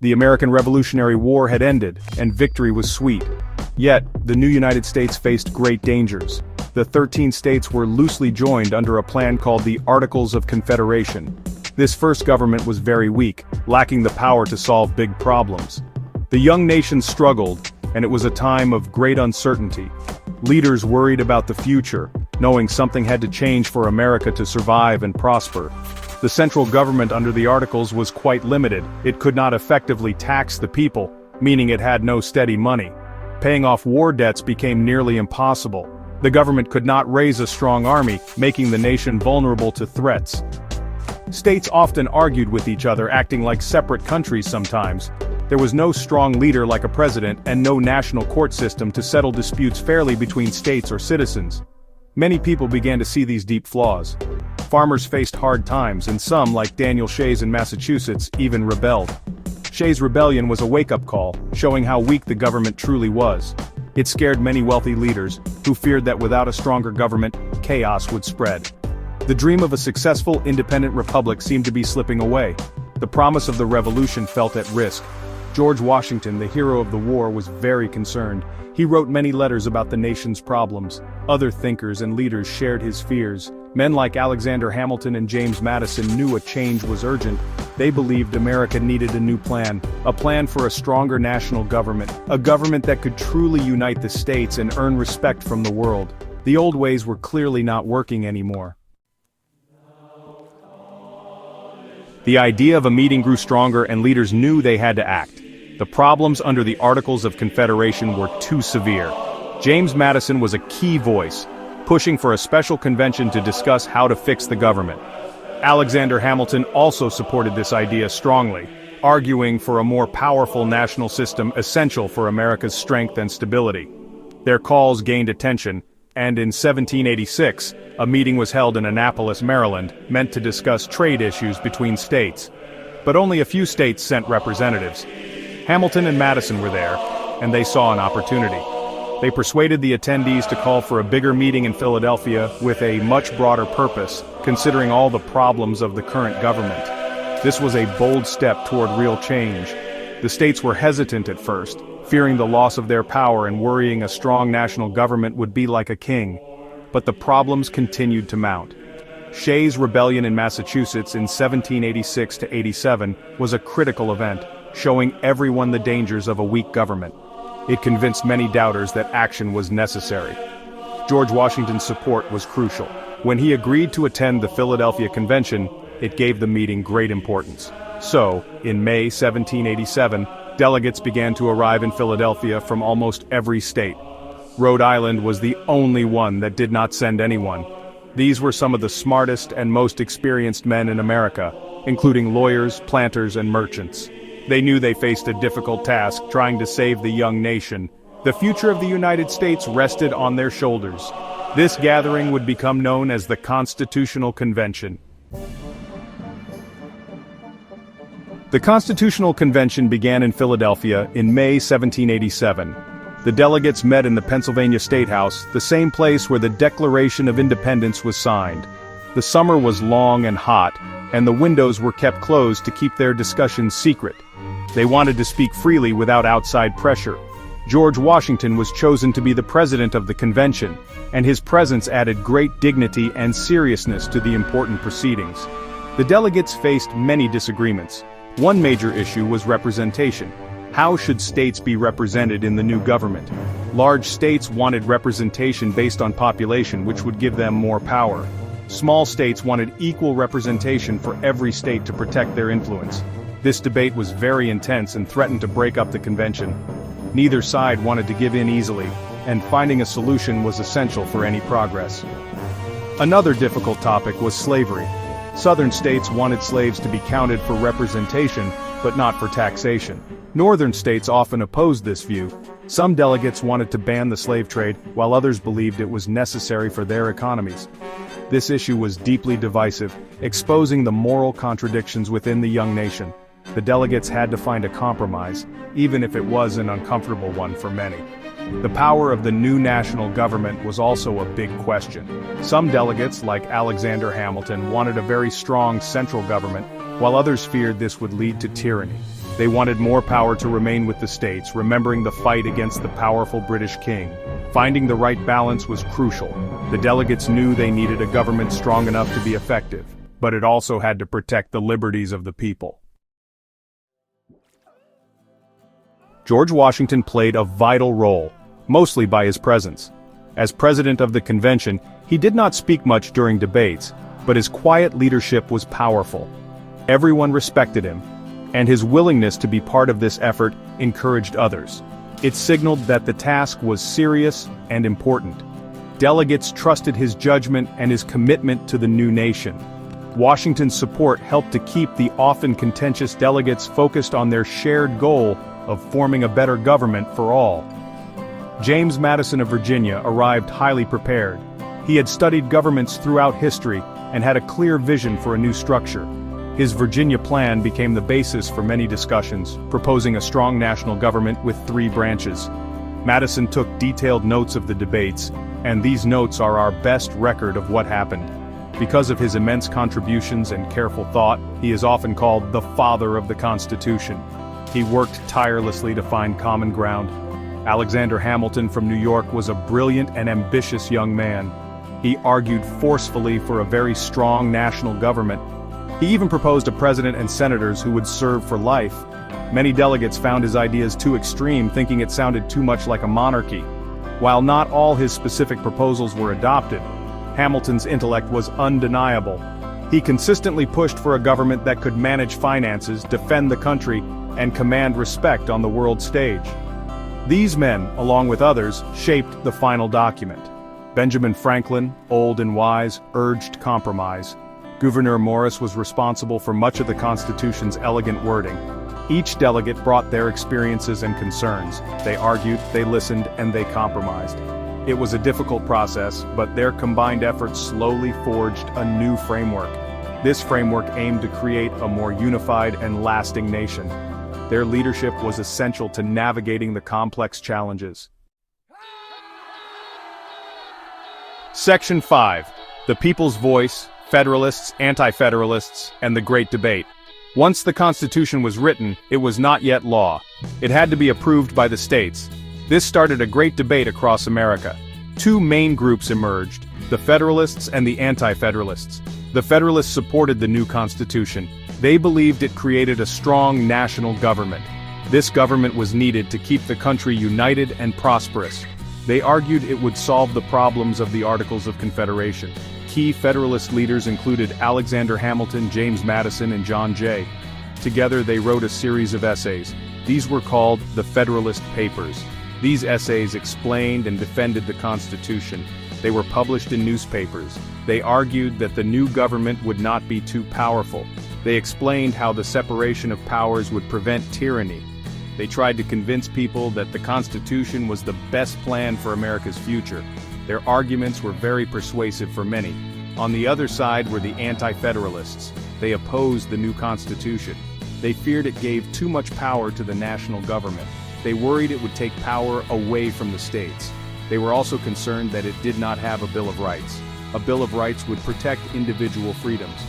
The American Revolutionary War had ended, and victory was sweet. Yet, the new United States faced great dangers. The 13 states were loosely joined under a plan called the Articles of Confederation. This first government was very weak, lacking the power to solve big problems. The young nation struggled, and it was a time of great uncertainty. Leaders worried about the future, knowing something had to change for America to survive and prosper. The central government under the Articles was quite limited. It could not effectively tax the people, meaning it had no steady money. Paying off war debts became nearly impossible. The government could not raise a strong army, making the nation vulnerable to threats. States often argued with each other, acting like separate countries sometimes. There was no strong leader like a president and no national court system to settle disputes fairly between states or citizens. Many people began to see these deep flaws. Farmers faced hard times, and some, like Daniel Shays in Massachusetts, even rebelled. Shays' rebellion was a wake-up call, showing how weak the government truly was. It scared many wealthy leaders, who feared that without a stronger government, chaos would spread. The dream of a successful, independent republic seemed to be slipping away. The promise of the revolution felt at risk. George Washington, the hero of the war, was very concerned. He wrote many letters about the nation's problems. Other thinkers and leaders shared his fears. Men like Alexander Hamilton and James Madison knew a change was urgent. They believed America needed a new plan, a plan for a stronger national government, a government that could truly unite the states and earn respect from the world. The old ways were clearly not working anymore. The idea of a meeting grew stronger, and leaders knew they had to act. The problems under the Articles of Confederation were too severe. James Madison was a key voice, pushing for a special convention to discuss how to fix the government. Alexander Hamilton also supported this idea strongly, arguing for a more powerful national system essential for America's strength and stability. Their calls gained attention, and in 1786, a meeting was held in Annapolis, Maryland, meant to discuss trade issues between states. But only a few states sent representatives. Hamilton and Madison were there, and they saw an opportunity. They persuaded the attendees to call for a bigger meeting in Philadelphia with a much broader purpose, considering all the problems of the current government. This was a bold step toward real change. The states were hesitant at first, fearing the loss of their power and worrying a strong national government would be like a king. But the problems continued to mount. Shays' rebellion in Massachusetts in 1786–87 was a critical event, showing everyone the dangers of a weak government. It convinced many doubters that action was necessary. George Washington's support was crucial. When he agreed to attend the Philadelphia Convention, it gave the meeting great importance. So, in May 1787, delegates began to arrive in Philadelphia from almost every state. Rhode Island was the only one that did not send anyone. These were some of the smartest and most experienced men in America, including lawyers, planters, and merchants. They knew they faced a difficult task trying to save the young nation. The future of the United States rested on their shoulders. This gathering would become known as the Constitutional Convention. The Constitutional Convention began in Philadelphia in May 1787. The delegates met in the Pennsylvania State House, the same place where the Declaration of Independence was signed. The summer was long and hot, and the windows were kept closed to keep their discussions secret. They wanted to speak freely without outside pressure. George Washington was chosen to be the president of the convention, and his presence added great dignity and seriousness to the important proceedings. The delegates faced many disagreements. One major issue was representation. How should states be represented in the new government? Large states wanted representation based on population, which would give them more power. Small states wanted equal representation for every state to protect their influence. This debate was very intense and threatened to break up the convention. Neither side wanted to give in easily, and finding a solution was essential for any progress. Another difficult topic was slavery. Southern states wanted slaves to be counted for representation, but not for taxation. Northern states often opposed this view. Some delegates wanted to ban the slave trade, while others believed it was necessary for their economies. This issue was deeply divisive, exposing the moral contradictions within the young nation. The delegates had to find a compromise, even if it was an uncomfortable one for many. The power of the new national government was also a big question. Some delegates, like Alexander Hamilton, wanted a very strong central government, while others feared this would lead to tyranny. They wanted more power to remain with the states, remembering the fight against the powerful British king. Finding the right balance was crucial. The delegates knew they needed a government strong enough to be effective, but it also had to protect the liberties of the people. George Washington played a vital role, mostly by his presence. As president of the convention, he did not speak much during debates, but his quiet leadership was powerful. Everyone respected him, and his willingness to be part of this effort encouraged others. It signaled that the task was serious and important. Delegates trusted his judgment and his commitment to the new nation. Washington's support helped to keep the often contentious delegates focused on their shared goal of forming a better government for all. James Madison of Virginia arrived highly prepared. He had studied governments throughout history and had a clear vision for a new structure. His Virginia plan became the basis for many discussions, proposing a strong national government with 3 branches. Madison took detailed notes of the debates, and these notes are our best record of what happened. Because of his immense contributions and careful thought, he is often called the father of the Constitution. He worked tirelessly to find common ground. Alexander Hamilton from New York was a brilliant and ambitious young man. He argued forcefully for a very strong national government. He even proposed a president and senators who would serve for life. Many delegates found his ideas too extreme, thinking it sounded too much like a monarchy. While not all his specific proposals were adopted, Hamilton's intellect was undeniable. He consistently pushed for a government that could manage finances, defend the country, and command respect on the world stage. These men, along with others, shaped the final document. Benjamin Franklin, old and wise, urged compromise. Gouverneur Morris was responsible for much of the Constitution's elegant wording. Each delegate brought their experiences and concerns. They argued, they listened, and they compromised. It was a difficult process, but their combined efforts slowly forged a new framework. This framework aimed to create a more unified and lasting nation. Their leadership was essential to navigating the complex challenges. Section 5. The People's Voice, Federalists, Anti-Federalists, and the Great Debate. Once the Constitution was written, it was not yet law. It had to be approved by the states. This started a great debate across America. 2 main groups emerged, the Federalists and the Anti-Federalists. The Federalists supported the new Constitution. They believed it created a strong national government. This government was needed to keep the country united and prosperous. They argued it would solve the problems of the Articles of Confederation. Key Federalist leaders included Alexander Hamilton, James Madison, and John Jay. Together they wrote a series of essays. These were called the Federalist Papers. These essays explained and defended the Constitution. They were published in newspapers. They argued that the new government would not be too powerful. They explained how the separation of powers would prevent tyranny. They tried to convince people that the Constitution was the best plan for America's future. Their arguments were very persuasive for many. On the other side were the Anti-Federalists. They opposed the new Constitution. They feared it gave too much power to the national government. They worried it would take power away from the states. They were also concerned that it did not have a Bill of Rights. A Bill of Rights would protect individual freedoms.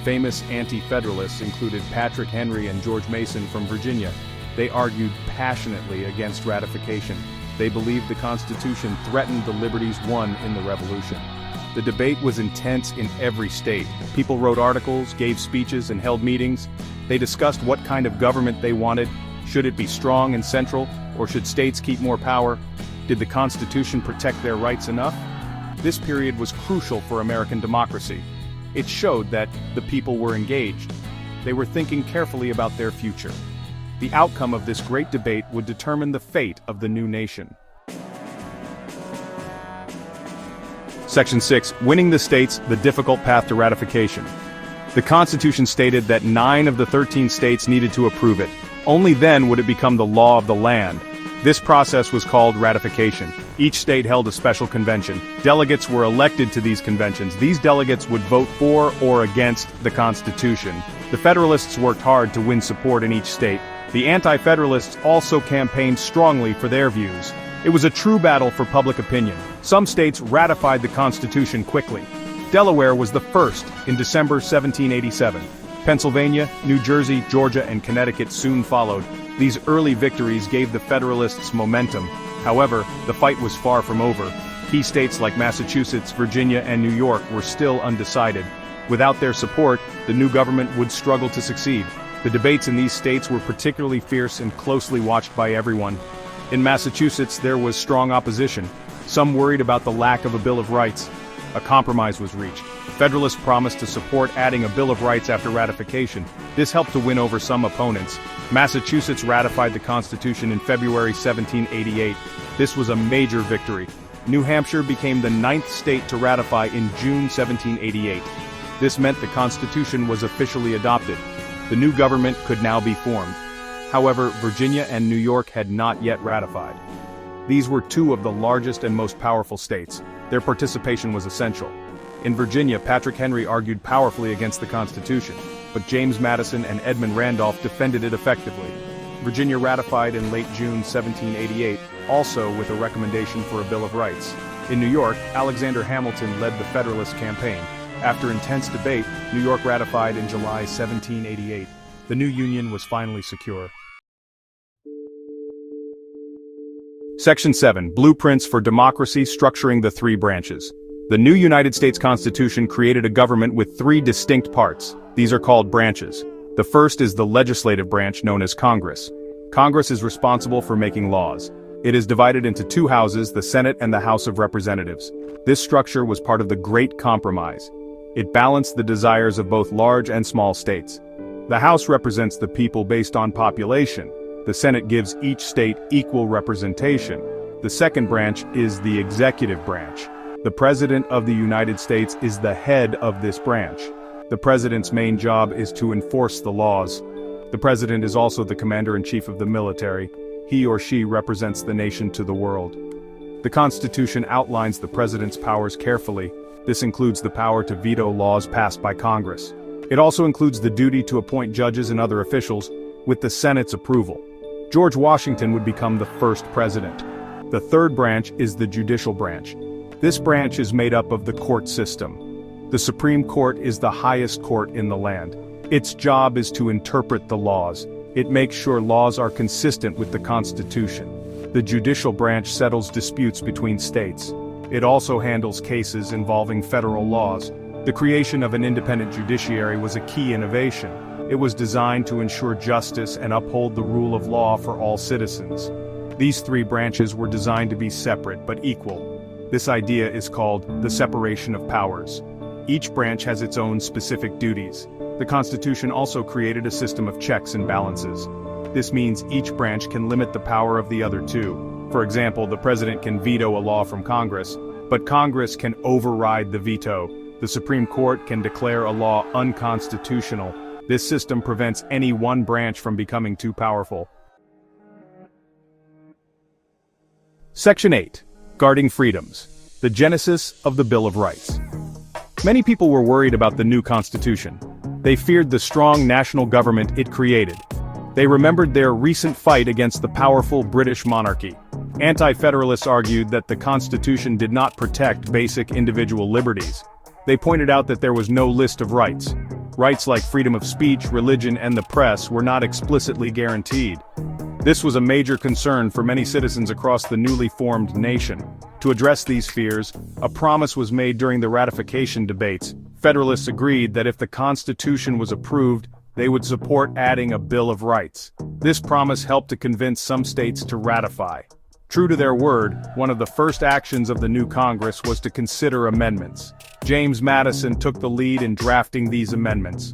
Famous Anti-Federalists included Patrick Henry and George Mason from Virginia. They argued passionately against ratification. They believed the Constitution threatened the liberties won in the Revolution. The debate was intense in every state. People wrote articles, gave speeches, and held meetings. They discussed what kind of government they wanted. Should it be strong and central, or should states keep more power? Did the Constitution protect their rights enough? This period was crucial for American democracy. It showed that the people were engaged. They were thinking carefully about their future. The outcome of this great debate would determine the fate of the new nation. Section 6. Winning the states, the difficult path to ratification. The Constitution stated that 9 of the 13 states needed to approve it. Only then would it become the law of the land. This process was called ratification. Each state held a special convention. Delegates were elected to these conventions. These delegates would vote for or against the Constitution. The Federalists worked hard to win support in each state. The Anti-Federalists also campaigned strongly for their views. It was a true battle for public opinion. Some states ratified the Constitution quickly. Delaware was the first in December 1787. Pennsylvania, New Jersey, Georgia, and Connecticut soon followed. These early victories gave the Federalists momentum. However, the fight was far from over. Key states like Massachusetts, Virginia, and New York were still undecided. Without their support, the new government would struggle to succeed. The debates in these states were particularly fierce and closely watched by everyone. In Massachusetts, there was strong opposition. Some worried about the lack of a Bill of Rights. A compromise was reached. Federalists promised to support adding a Bill of Rights after ratification. This helped to win over some opponents. Massachusetts ratified the Constitution in February 1788. This was a major victory. New Hampshire became the 9th state to ratify in June 1788. This meant the Constitution was officially adopted. The new government could now be formed. However, Virginia and New York had not yet ratified. These were two of the largest and most powerful states. Their participation was essential. In Virginia, Patrick Henry argued powerfully against the Constitution, but James Madison and Edmund Randolph defended it effectively. Virginia ratified in late June 1788, also with a recommendation for a Bill of Rights. In New York, Alexander Hamilton led the Federalist campaign. After intense debate, New York ratified in July 1788. The new union was finally secure. Section 7. Blueprints for Democracy Structuring the Three Branches. The new United States Constitution created a government with three distinct parts. These are called branches. The first is the legislative branch known as Congress. Congress is responsible for making laws. It is divided into two houses, the Senate and the House of Representatives. This structure was part of the Great Compromise. It balanced the desires of both large and small states. The House represents the people based on population. The Senate gives each state equal representation. The second branch is the executive branch. The President of the United States is the head of this branch. The President's main job is to enforce the laws. The President is also the commander-in-chief of the military. He or she represents the nation to the world. The Constitution outlines the President's powers carefully. This includes the power to veto laws passed by Congress. It also includes the duty to appoint judges and other officials, with the Senate's approval. George Washington would become the first president. The third branch is the judicial branch. This branch is made up of the court system. The Supreme Court is the highest court in the land. Its job is to interpret the laws. It makes sure laws are consistent with the Constitution. The judicial branch settles disputes between states. It also handles cases involving federal laws. The creation of an independent judiciary was a key innovation. It was designed to ensure justice and uphold the rule of law for all citizens. These three branches were designed to be separate but equal. This idea is called the separation of powers. Each branch has its own specific duties. The Constitution also created a system of checks and balances. This means each branch can limit the power of the other two. For example, the President can veto a law from Congress, but Congress can override the veto. The Supreme Court can declare a law unconstitutional. This system prevents any one branch from becoming too powerful. Section 8. Guarding Freedoms. The genesis of the Bill of Rights. Many people were worried about the new Constitution. They feared the strong national government it created. They remembered their recent fight against the powerful British monarchy. Anti-Federalists argued that the Constitution did not protect basic individual liberties. They pointed out that there was no list of rights. Rights like freedom of speech, religion, and the press were not explicitly guaranteed. This was a major concern for many citizens across the newly formed nation. To address these fears, a promise was made during the ratification debates. Federalists agreed that if the Constitution was approved, they would support adding a Bill of Rights. This promise helped to convince some states to ratify. True to their word, one of the first actions of the new Congress was to consider amendments. James Madison took the lead in drafting these amendments.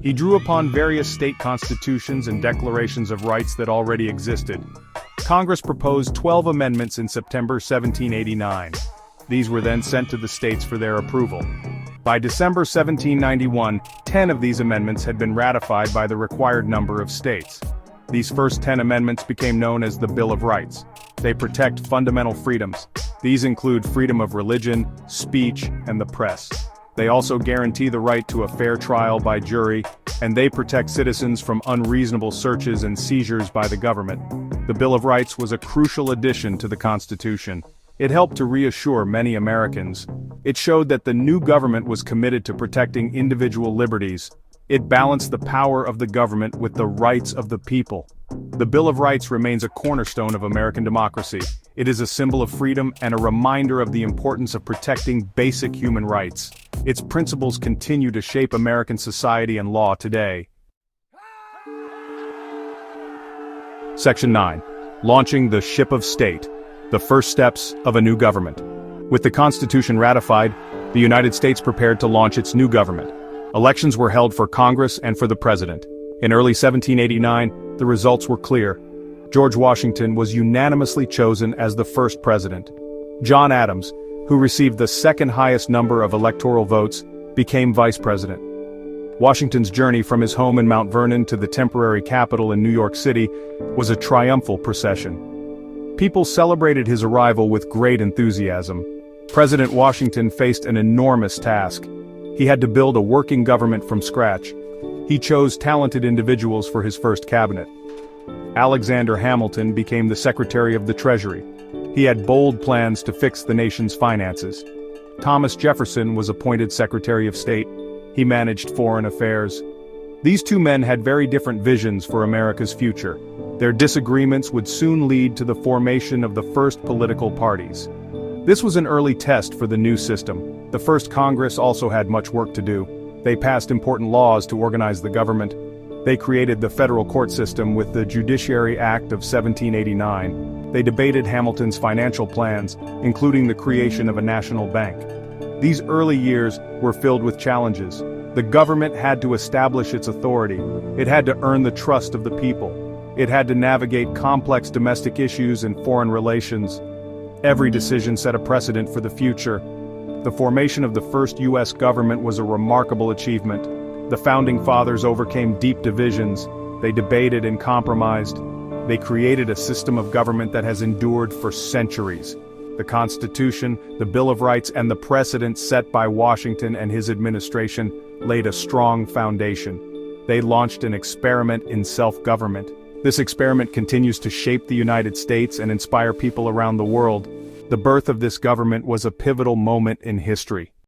He drew upon various state constitutions and declarations of rights that already existed. Congress proposed 12 amendments in September 1789. These were then sent to the states for their approval. By December 1791, 10 of these amendments had been ratified by the required number of states. These first 10 amendments became known as the Bill of Rights. They protect fundamental freedoms. These include freedom of religion, speech, and the press. They also guarantee the right to a fair trial by jury, and they protect citizens from unreasonable searches and seizures by the government. The Bill of Rights was a crucial addition to the Constitution. It helped to reassure many Americans. It showed that the new government was committed to protecting individual liberties. It balanced the power of the government with the rights of the people. The Bill of Rights remains a cornerstone of American democracy. It is a symbol of freedom and a reminder of the importance of protecting basic human rights. Its principles continue to shape American society and law today. Section 9. Launching the Ship of State, the first steps of a new government. With the Constitution ratified, the United States prepared to launch its new government. Elections were held for Congress and for the President. In early 1789, the results were clear. George Washington was unanimously chosen as the first president. John Adams, who received the second highest number of electoral votes, became vice president. Washington's journey from his home in Mount Vernon to the temporary capital in New York City was a triumphal procession. People celebrated his arrival with great enthusiasm. President Washington faced an enormous task. He had to build a working government from scratch. He chose talented individuals for his first cabinet. Alexander Hamilton became the Secretary of the Treasury. He had bold plans to fix the nation's finances. Thomas Jefferson was appointed Secretary of State. He managed foreign affairs. These two men had very different visions for America's future. Their disagreements would soon lead to the formation of the first political parties. This was an early test for the new system. The first Congress also had much work to do. They passed important laws to organize the government. They created the federal court system with the Judiciary Act of 1789. They debated Hamilton's financial plans, including the creation of a national bank. These early years were filled with challenges. The government had to establish its authority. It had to earn the trust of the people. It had to navigate complex domestic issues and foreign relations. Every decision set a precedent for the future. The formation of the first U.S. government was a remarkable achievement. The Founding Fathers overcame deep divisions. They debated and compromised. They created a system of government that has endured for centuries. The Constitution, the Bill of Rights, and the precedents set by Washington and his administration laid a strong foundation. They launched an experiment in self-government. This experiment continues to shape the United States and inspire people around the world. The birth of this government was a pivotal moment in history.